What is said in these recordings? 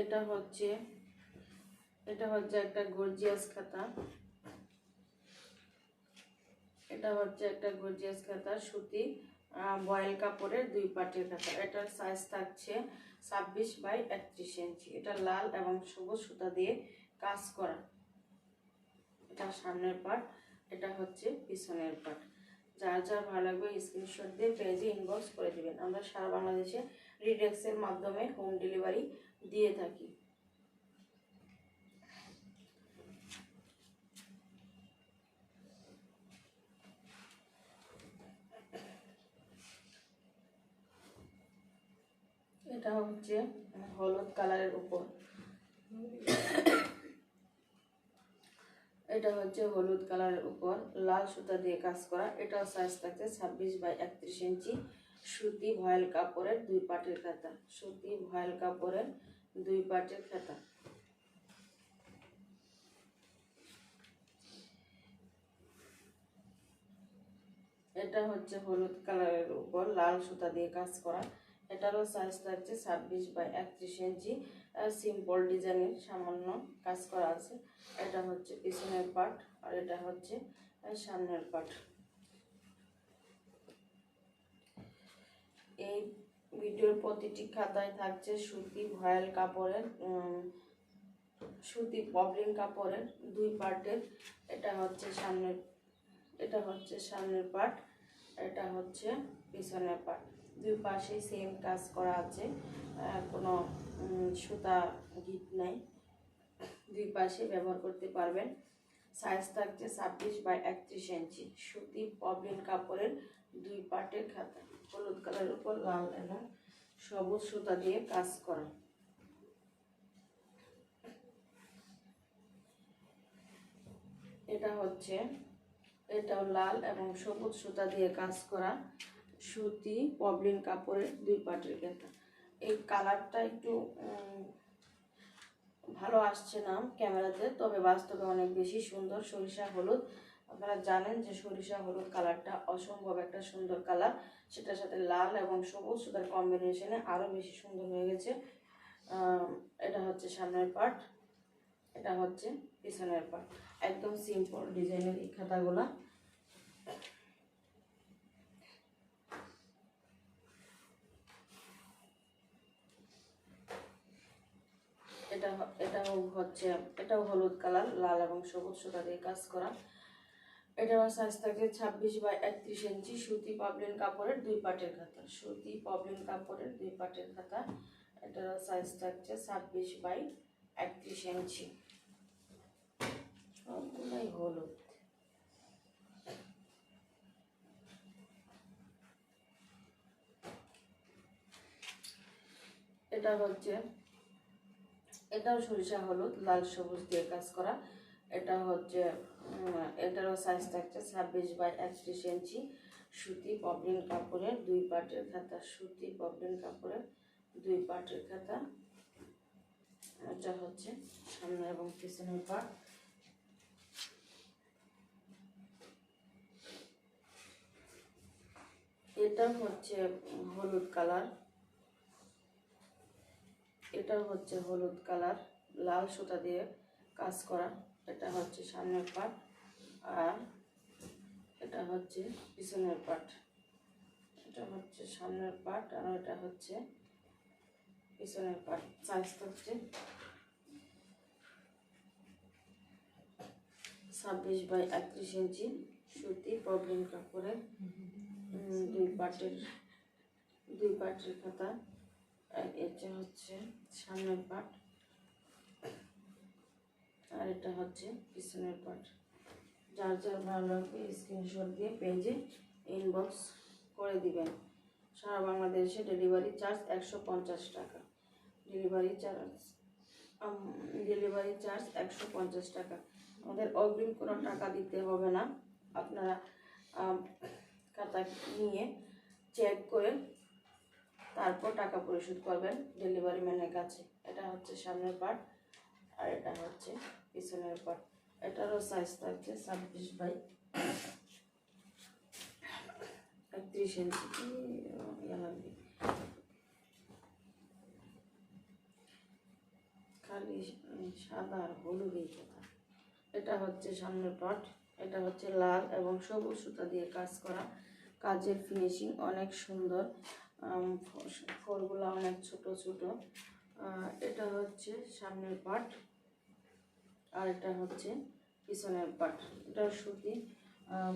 এটা হচ্ছে একটা গর্জিয়াস খাতা। এটা হচ্ছে একটা গর্জিয়াস খাতা, সুতি বয়েল কাপড়ের 2 পাটের খাতা। এটার সাইজ থাকছে 26/31 ইঞ্চি। এটা লাল এবং সবুজ সুতা দিয়ে কাজ করা। এটা সামনের পার্ট, এটা হচ্ছে পিছনের পার্ট। যার যার ভালো লাগবে স্ক্রিনশট দিয়ে পেজে ইনবক্স করে দিবেন। আমরা সারা বাংলাদেশে রিডেক্সের মাধ্যমে হোম ডেলিভারি দিয়ে থাকি। এটা হচ্ছে হলুদ কালারের উপর, এটা হচ্ছে হলুদ কালারের উপর লাল সুতা দিয়ে কাজ করা। এটাও সাইজ থাকছে 26/31 ইঞ্চি। সুতি ভয়েল কাপড়ের 2 পাটের খাতা। সুতি ভয়েল কাপড়ের 2 পাটের খাতা। এটা হচ্ছে হলুদ কালারের উপর লাল সুতা দিয়ে কাজ করা। এটারও সাইজ থাকছে 26/31 ইঞ্চি। সিম্পল ডিজাইনের সামান্য কাজ করা আছে। এটা হচ্ছে পিছনের পার্ট আর এটা হচ্ছে সামনের পার্ট। এই ভিডিওর প্রতিটি খাতায় থাকছে সুতি ভয়েল কাপড়ের সুতি পপলিন কাপড়ের 2 পার্টের। এটা হচ্ছে সামনের পার্ট, এটা হচ্ছে পিছনের পার্ট। 2 পাশেই সেম কাজ করা আছে, কোনো সুতা গিট নাই। 2 পাশে ব্যবহার করতে পারবেন। সাইজ থাকছে 26/31 ইঞ্চি। সুতি পপলিন কাপড়ের 2 পার্টের খাতা। হলুদ কালারের উপর লাল এবং সবুজ সুতা দিয়ে কাজ করা। এটাও লাল এবং সবুজ সুতা দিয়ে কাজ করা সুতি পপলিন কাপড়ের 2 পাটের খাতা। এই কালারটা একটু ভালো আসছে না ক্যামেরাতে, তবে বাস্তবে অনেক বেশি সুন্দর। সরিষা হলুদ, আপনারা জানেন যে সরিষা হলুদ কালারটা অসম্ভব একটা সুন্দর কালার। সেটার সাথে লাল এবং সবুজ সুতার কম্বিনেশনে আরও বেশি সুন্দর হয়ে গেছে। এটা হচ্ছে সামনের পার্ট, এটা হচ্ছে পিছনের পার্ট। একদম সিম্পল ডিজাইনের এই খাতাগুলা। এটাও হলুদ কালার, লাল এবং সবুজ সুতা দিয়ে কাজ করা। এটার সাইজ থাকে 26/31 ইঞ্চি। সুতি পপলিন কাপড়ের 2 পাটের খাতা। সুতি পপলিন কাপড়ের 2 পাটের খাতা। এটার সাইজ থাকছে 26/31 ইঞ্চি। সবগুলাই হলুদ। এটাও সরিষা হলুদ, লাল সবুজ দিয়ে কাজ করা। এটারও সাইজ থাকছে 26/31 ইঞ্চি। সুতি পপলিন কাপড়ের 2 পাটের খাতা। সুতি পপলিন কাপড়ের 2 পাটের খাতা। এটা হচ্ছে সামনে এবং পিছনের পার্ট। এটা হচ্ছে হলুদ কালার, লাল সুতা দিয়ে কাজ করা। এটা হচ্ছে সামনের পার্ট আর এটা হচ্ছে পিছনের পার্ট। এটা হচ্ছে সামনের পার্ট আর এটা হচ্ছে পিছনের পার্ট। সাইজ হচ্ছে 26/31 ইঞ্চি। সুতি পপলিন কাপড়ের 2 পাটের খাতা। এটা হচ্ছে সামনের পার্ট আর এটা হচ্ছে পিছনের পার্ট। যার যার ভালো লাগবে স্ক্রিনশট দিয়ে পেজে ইনবক্স করে দিবেন। সারা বাংলাদেশে ডেলিভারি চার্জ 150 টাকা। ডেলিভারি চার্জ 150 টাকা। আমাদের অগ্রিম কোনো টাকা দিতে হবে না। আপনারা খাতা নিয়ে চেক করে তারপর টাকা পরিশোধ করবেন ডেলিভারি ম্যানের কাছে। এটা হচ্ছে সামনের পার্ট আর এটা হচ্ছে পিছনের পার্ট। এটারও সাইজ থাকছে 26/31 ইঞ্চি। সাদা আর হলুদ এই কাঁথা। এটা হচ্ছে সামনের পাট, এটা হচ্ছে লাল এবং সবুজ সুতা দিয়ে কাজ করা। কাজের ফিনিশিং অনেক সুন্দর, ফলগুলো অনেক ছোট ছোট। এটা হচ্ছে সামনের পাট আর এটা হচ্ছে পিছনের পাট। এটা সুতি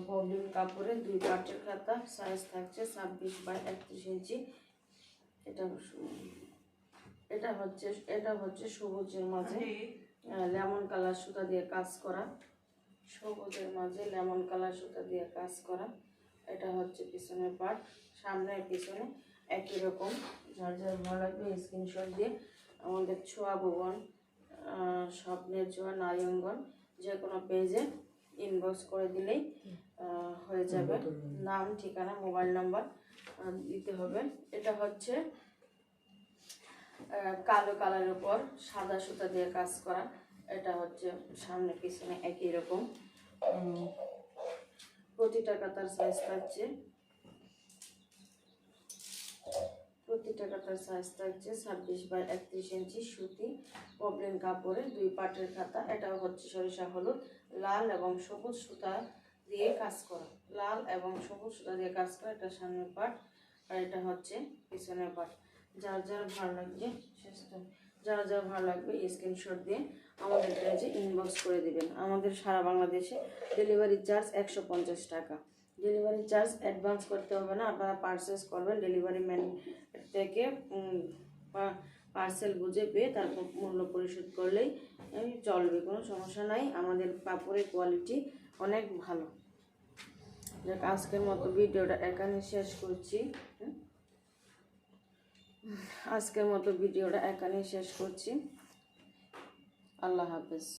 ববিন কাপড়ে 2 পাটের কাঁথা, সাইজ থাকছে 26/31 ইঞ্চি। এটা হচ্ছে সবুজের মাঝে লেমন কালার সুতা দিয়ে কাজ করা, সবুজের মাঝে লেমন কালার সুতা দিয়ে কাজ করা। এটা হচ্ছে পিছনের পাট, সামনে পিছনে একই রকম। যার যার ভালো লাগবে স্ক্রিনশট দিয়ে আমাদের ছোঁয়া ভুবন, স্বপ্নের ছোঁয়া, নারীঙ্গন যে কোনো পেজে ইনবক্স করে দিলেই হয়ে যাবে। নাম, ঠিকানা, মোবাইল নাম্বার দিতে হবে। এটা হচ্ছে কালো কালারের উপর সাদা সুতা দিয়ে কাজ করা। এটা হচ্ছে সামনে পিছনে একই রকম। প্রতিটা কাতার সাইজ থাকছে 26/31 ইঞ্চি। সুতি পবলিন কাপড়ে 2 পাটের খাতা। এটাও হচ্ছে সরিষা হলুদ, লাল এবং সবুজ সুতা দিয়ে কাজ করা, লাল এবং সবুজ সুতা দিয়ে কাজ করা। এটা সামনের পাট আর এটা হচ্ছে পিছনের পাট। যার যার ভালো লাগবে স্ক্রিনশট দিয়ে আমাদের পেজে ইনবক্স করে দিবেন। আমাদের সারা বাংলাদেশে ডেলিভারি চার্জ 150 টাকা। ডেলিভারি চার্জ অ্যাডভান্স করতে হবে না, আপনারা পারচেস করবেন ডেলিভারি ম্যান থেকে পার্সেল বুঝে পেয়ে তারপর মূল্য পরিশোধ করলেই চলবে, কোনো সমস্যা নাই। আমাদের কাপড়ের কোয়ালিটি অনেক ভালো। যাক, আজকের মতো ভিডিওটা এখানে শেষ করছি। আল্লাহ হাফেজ।